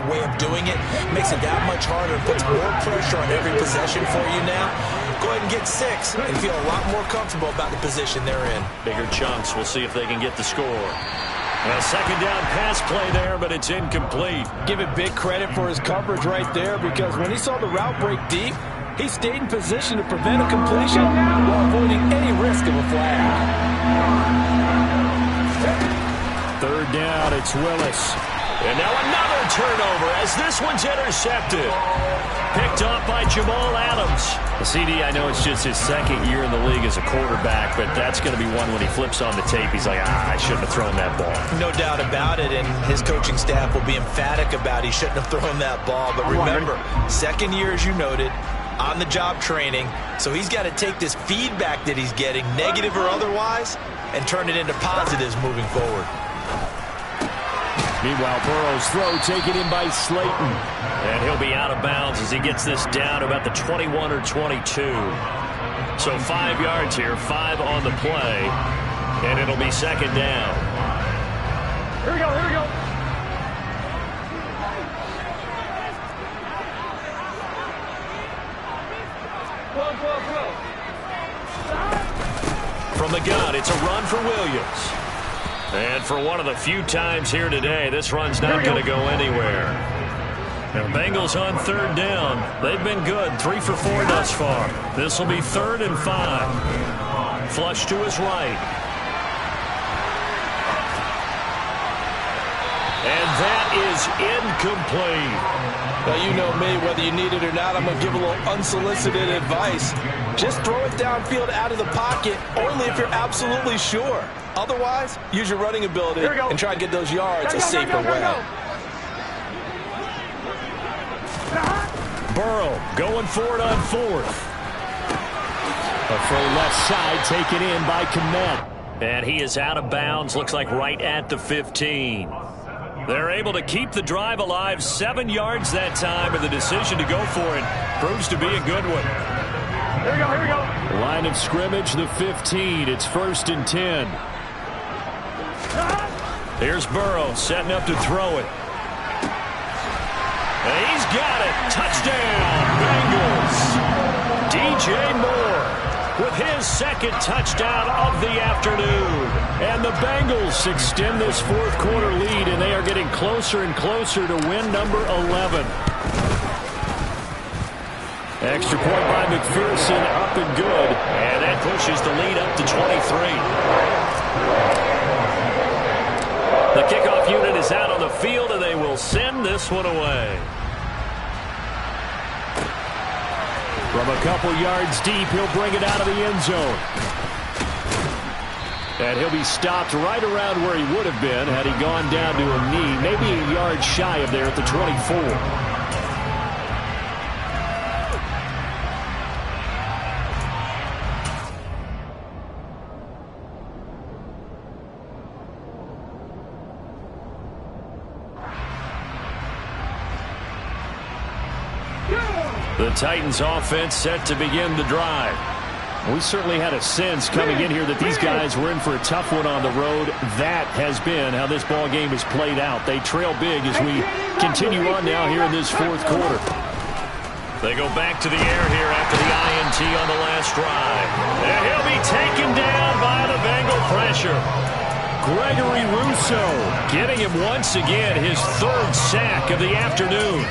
way of doing it makes it that much harder and puts more pressure on every possession for you now. Go ahead and get 6 and feel a lot more comfortable about the position they're in. Bigger chunks. We'll see if they can get the score. A second down pass play there, but it's incomplete. Give it big credit for his coverage right there because when he saw the route break deep, he stayed in position to prevent a completion while avoiding any risk of a flag. 3rd down, it's Willis. And now another turnover as this one's intercepted. Picked off by Jamal Adams. The CD, I know it's just his 2nd year in the league as a quarterback, but that's going to be one when he flips on the tape. He's like, I shouldn't have thrown that ball. No doubt about it, and his coaching staff will be emphatic about he shouldn't have thrown that ball. But remember, 2nd year, as you noted, on-the-job training, so he's got to take this feedback that he's getting, negative or otherwise, and turn it into positives moving forward. Meanwhile, Burrow's throw taken in by Slayton. And he'll be out of bounds as he gets this down to about the 21 or 22. So 5 yards here, 5 on the play, and it'll be 2nd down. Here we go. From the gun, it's a run for Williams. And for one of the few times here today, this run's not going to go anywhere. And the Bengals on 3rd down. They've been good, 3 for 4 thus far. This will be 3rd and 5. Flush to his right. And that is incomplete. Now, you know me, whether you need it or not, I'm going to give a little unsolicited advice. Just throw it downfield out of the pocket, only if you're absolutely sure. Otherwise, use your running ability and try and get those yards a safer way. Burrow going for it on fourth. A throw left side taken in by Kmet. And he is out of bounds, looks like right at the 15. They're able to keep the drive alive, 7 yards that time, and the decision to go for it proves to be a good one. Here we go, here we go. Line of scrimmage, the 15. It's 1st and 10. Here's Burrow setting up to throw it. And he's got it. Touchdown, Bengals. DJ Moore with his 2nd touchdown of the afternoon. And the Bengals extend this 4th quarter lead, and they are getting closer and closer to win number 11. Extra point by McPherson, up and good. And that pushes the lead up to 23. The kickoff unit is out on the field, and they will send this one away. From a couple yards deep, he'll bring it out of the end zone. And he'll be stopped right around where he would have been had he gone down to a knee, maybe a yard shy of there at the 24. The Titans offense set to begin the drive. We certainly had a sense coming in here that these guys were in for a tough one on the road. That has been how this ball game has played out. They trail big as we continue on now here in this 4th quarter. They go back to the air here after the INT on the last drive. And he'll be taken down by the Bengal pressure. Gregory Rousseau getting him once again his 3rd sack of the afternoon.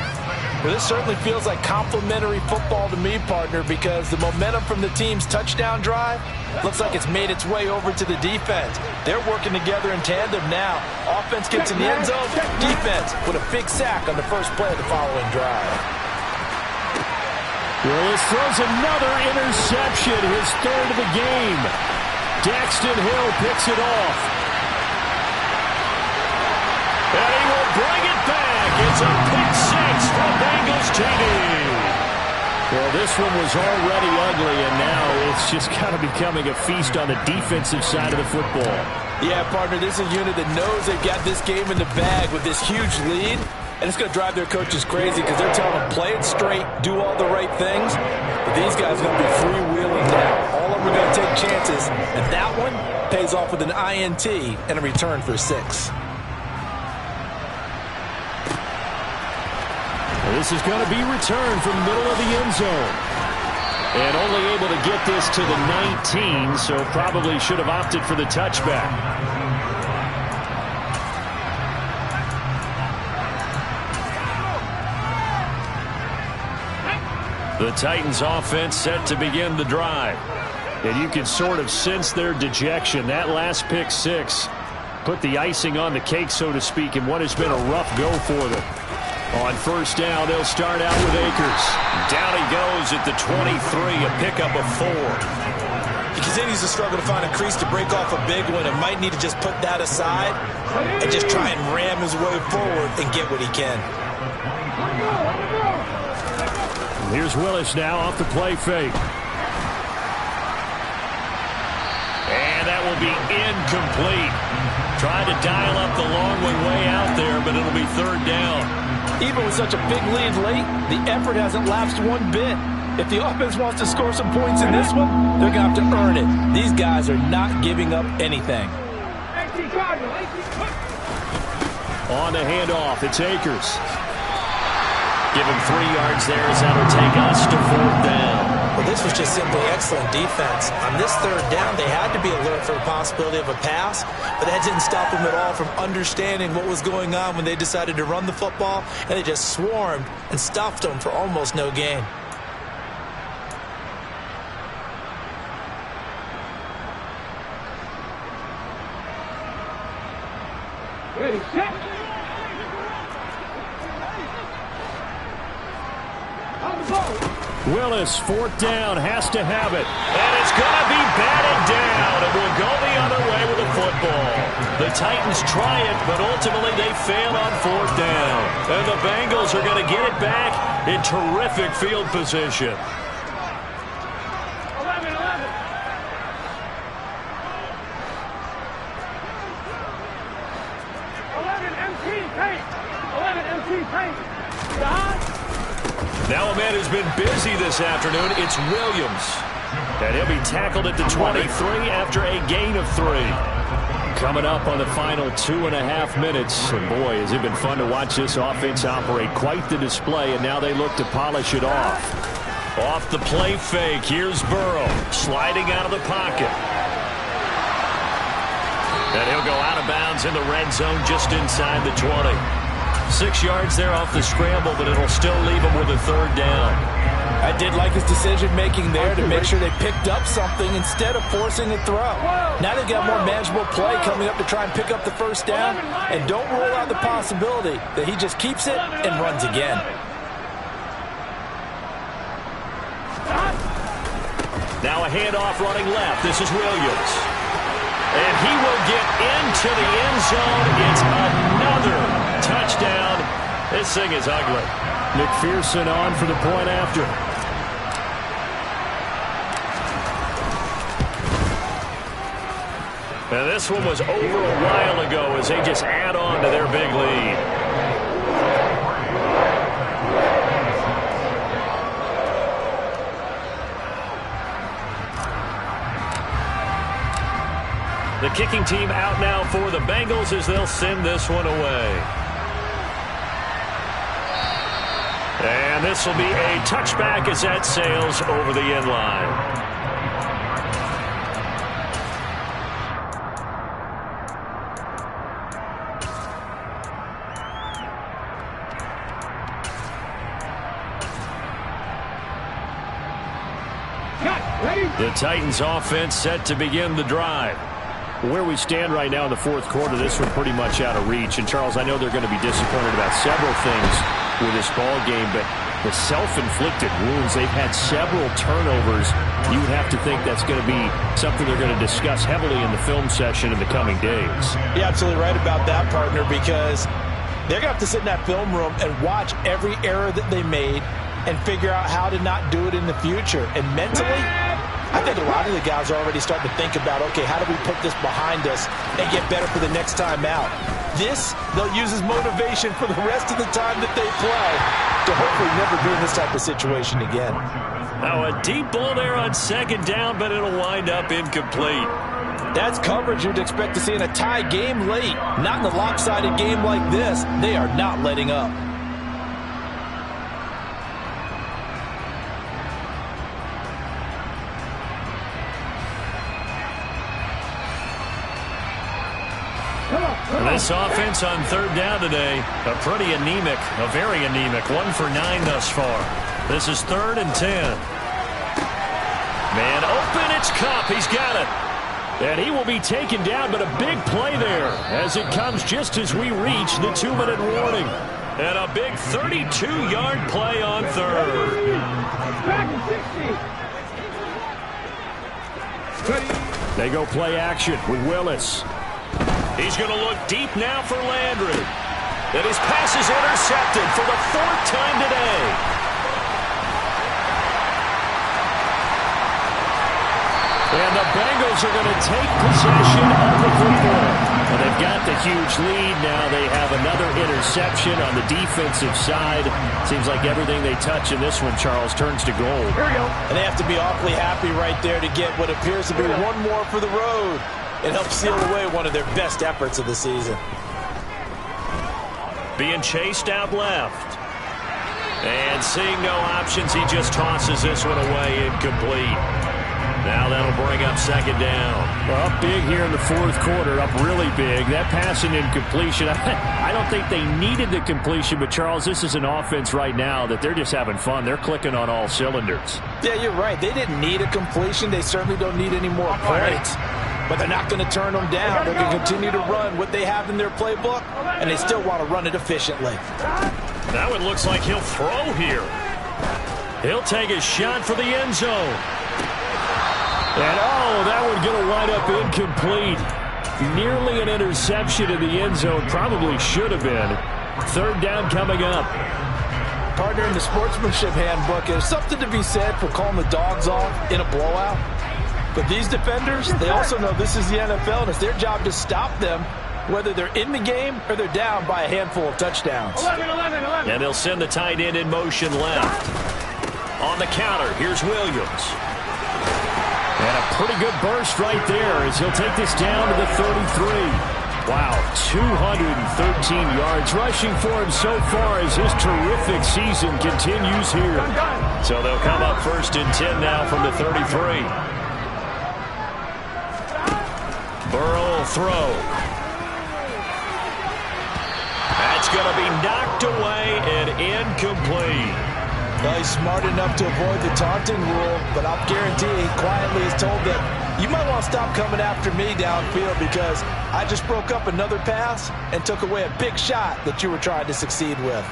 Well, this certainly feels like complimentary football to me, partner, because the momentum from the team's touchdown drive looks like it's made its way over to the defense. They're working together in tandem now. Offense gets in the end zone, defense with a big sack on the first play of the following drive. Willis throws another interception, his 3rd of the game. Daxton Hill picks it off. And he will bring it back. It's a pick 6 from Bengals TD. Well, this one was already ugly, and now it's just kind of becoming a feast on the defensive side of the football. Yeah, partner, this is a unit that knows they've got this game in the bag with this huge lead, and it's going to drive their coaches crazy because they're telling them, play it straight, do all the right things. But these guys are going to be freewheeling now. All of them are going to take chances, and that one pays off with an INT and a return for 6. This is going to be returned from the middle of the end zone. And only able to get this to the 19, so probably should have opted for the touchback. The Titans offense set to begin the drive. And you can sort of sense their dejection. That last pick 6 put the icing on the cake, so to speak, in what has been a rough go for them. On 1st down, they'll start out with Akers. Down he goes at the 23, a pickup of 4. He continues to struggle to find a crease to break off a big one and might need to just put that aside and just try and ram his way forward and get what he can. Here's Willis now off the play fake. And that will be incomplete. Tried to dial up the long one way out there, but it'll be 3rd down. Even with such a big lead late, the effort hasn't lapsed one bit. If the offense wants to score some points in this one, they're going to have to earn it. These guys are not giving up anything. On the handoff, it's Akers. Give him 3 yards there as that'll take us to 4th down. Well, this was just simply excellent defense. On this 3rd down, they had to be alert for the possibility of a pass, but that didn't stop them at all from understanding what was going on when they decided to run the football, and they just swarmed and stuffed them for almost no gain. Ready, set. Willis, 4th down, has to have it. And it's going to be batted down. It will go the other way with the football. The Titans try it, but ultimately they fail on 4th down. And the Bengals are going to get it back in terrific field position. 11 MT paint. Now a man who's been busy this afternoon, it's Williams. And he'll be tackled at the 23 after a gain of 3. Coming up on the final 2.5 minutes. And boy, has it been fun to watch this offense operate. Quite the display, and now they look to polish it off. Off the play fake, here's Burrow, sliding out of the pocket. And he'll go out of bounds in the red zone just inside the 20. 6 yards there off the scramble, but it'll still leave him with a 3rd down. I did like his decision-making there to make sure they picked up something instead of forcing a throw. Now they've got more manageable play coming up to try and pick up the 1st down, and don't rule out the possibility that he just keeps it and runs again. Now a handoff running left. This is Williams. And he will get into the end zone. It's another touchdown. This thing is ugly. McPherson on for the point after. Now this one was over a while ago as they just add on to their big lead. The kicking team out now for the Bengals as they'll send this one away. And this will be a touchback as that sails over the end line. The Titans offense set to begin the drive. Where we stand right now in the 4th quarter, this one pretty much out of reach. And, Charles, I know they're going to be disappointed about several things with this ball game, but the self-inflicted wounds, they've had several turnovers. You would have to think that's going to be something they're going to discuss heavily in the film session in the coming days. You're absolutely right about that, partner, because they're going to have to sit in that film room and watch every error that they made and figure out how to not do it in the future. And mentally, I think a lot of the guys are already starting to think about, okay, how do we put this behind us and get better for the next time out? This, they'll use as motivation for the rest of the time that they play to hopefully never be in this type of situation again. Now a deep ball there on 2nd down, but it'll wind up incomplete. That's coverage you'd expect to see in a tie game late. Not in a lopsided game like this. They are not letting up. This offense on 3rd down today, a very anemic. 1 for 9 thus far. This is 3rd and 10. Man open, it's Kupp. He's got it. And he will be taken down, but a big play there as it comes just as we reach the 2-minute warning. And a big 32-yard play on 3rd. They go play action with Willis. He's going to look deep now for Landry. And his pass is intercepted for the 4th time today. And the Bengals are going to take possession of the football. And they've got the huge lead. Now they have another interception on the defensive side. Seems like everything they touch in this one, Charles, turns to gold. Here we go. And they have to be awfully happy right there to get what appears to be one more for the road. It helps seal away one of their best efforts of the season. Being chased out left. And seeing no options, he just tosses this one away incomplete. Now that'll bring up 2nd down. Well, up big here in the 4th quarter, up really big. That passing incompletion, I don't think they needed the completion, but Charles, this is an offense right now that they're just having fun. They're clicking on all cylinders. Yeah, you're right. They didn't need a completion. They certainly don't need any more points. But they're not going to turn them down. They're going to continue to run what they have in their playbook, and they still want to run it efficiently. Now it looks like he'll throw here. He'll take a shot for the end zone. And, oh, that one going to wind up incomplete. Nearly an interception in the end zone. Probably should have been. Third down coming up. Partner, in the sportsmanship handbook, there's something to be said for calling the dogs off in a blowout. But these defenders, they also know this is the NFL, and it's their job to stop them, whether they're in the game or they're down by a handful of touchdowns. 11. And they'll send the tight end in motion left. On the counter, here's Williams. And a pretty good burst right there as he'll take this down to the 33. Wow, 213 yards rushing for him so far as his terrific season continues here. So they'll come up 1st and 10 now from the 33. Burrow will throw. That's going to be knocked away and incomplete. Well, he's smart enough to avoid the taunting rule, but I'll guarantee he quietly is told that you might want to stop coming after me downfield because I just broke up another pass and took away a big shot that you were trying to succeed with.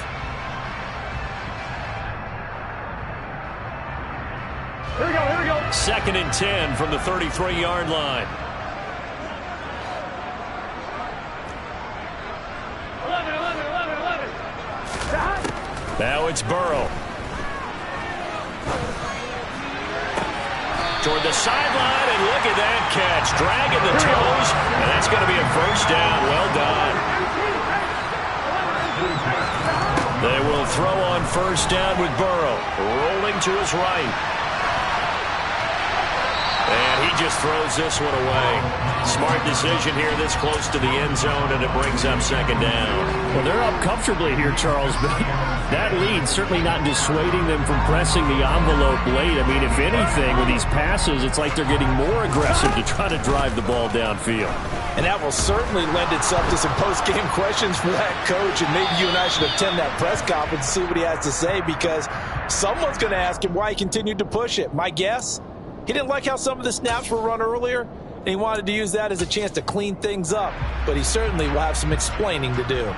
Here we go. 2nd and 10 from the 33-yard line. 11. Now it's Burrow. Toward the sideline, and look at that catch. Dragging the toes, and that's going to be a 1st down. Well done. They will throw on 1st down with Burrow. Rolling to his right. And he just throws this one away. Smart decision here this close to the end zone, and it brings up 2nd down. Well, they're up comfortably here, Charles, but that lead certainly not dissuading them from pressing the envelope late. I mean, if anything, with these passes, it's like they're getting more aggressive to try to drive the ball downfield. And that will certainly lend itself to some post-game questions for that coach, and maybe you and I should attend that press conference and see what he has to say, because someone's going to ask him why he continued to push it. My guess, he didn't like how some of the snaps were run earlier, and he wanted to use that as a chance to clean things up, but he certainly will have some explaining to do.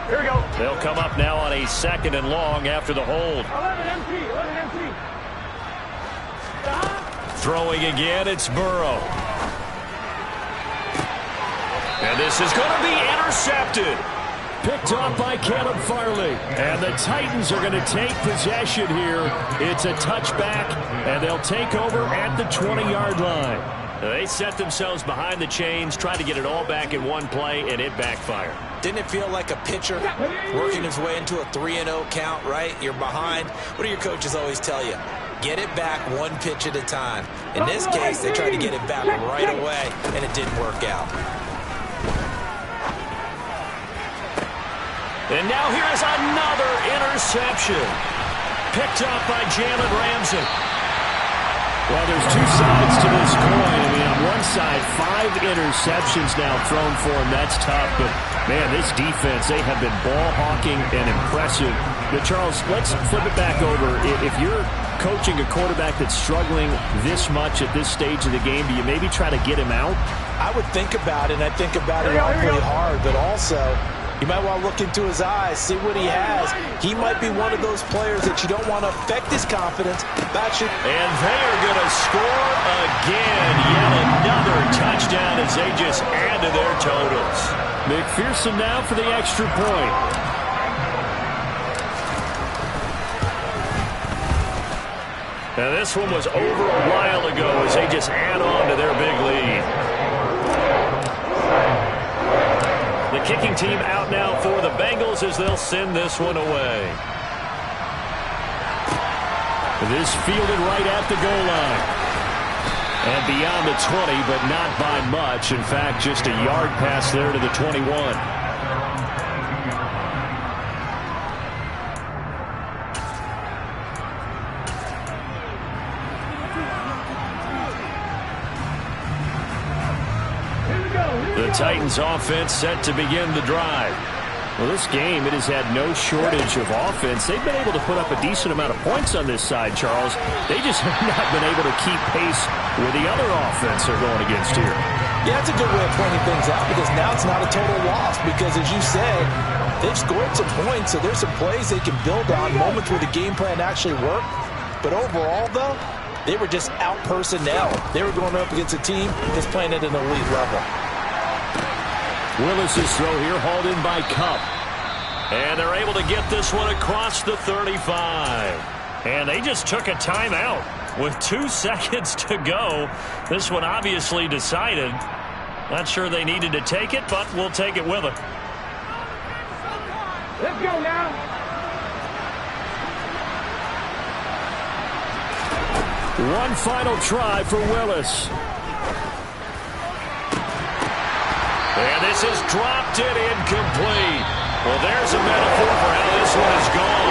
Here we go. They'll come up now on a 2nd and long after the hold. 11 empty. Throwing again, it's Burrow. And this is going to be intercepted. Picked up by Caleb Farley. And the Titans are going to take possession here. It's a touchback, and they'll take over at the 20-yard line. They set themselves behind the chains, tried to get it all back in one play, and it backfired. Didn't it feel like a pitcher working his way into a 3-0 count, right? You're behind. What do your coaches always tell you? Get it back one pitch at a time. In this case, they tried to get it back right away, and it didn't work out. And now here's another interception. Picked up by Jalen Ramsey. Well, there's two sides to this coin. I mean, on one side, 5 interceptions now thrown for him. That's tough. But, man, this defense, they have been ball hawking and impressive. But, Charles, let's flip it back over. If you're coaching a quarterback that's struggling this much at this stage of the game, do you maybe try to get him out? I would think about it, and I think about it awfully hard, but also you might want to look into his eyes, see what he has. He might be one of those players that you don't want to affect his confidence. That should. And they are going to score again. Yet another touchdown as they just add to their totals. McPherson now for the extra point. Now this one was over a while ago as they just add on to their big lead. The kicking team out now for the Bengals as they'll send this one away. This fielded right at the goal line. And beyond the 20, but not by much. In fact, just a yard pass there to the 21. The Titans offense set to begin the drive. Well, this game, it has had no shortage of offense. They've been able to put up a decent amount of points on this side, Charles. They just have not been able to keep pace with the other offense they're going against here. Yeah, that's a good way of pointing things out because now it's not a total loss because, as you said, they've scored some points, so there's some plays they can build on, moments where the game plan actually worked. But overall, though, they were just out-personnel. They were going up against a team that's playing at an elite level. Willis's throw here hauled in by Cup. And they're able to get this one across the 35. And they just took a timeout with 2 seconds to go. This one obviously decided. Not sure they needed to take it, but we'll take it with them. Let's go now. One final try for Willis. And this is dropped it incomplete. Well, there's a metaphor for how this one is gone.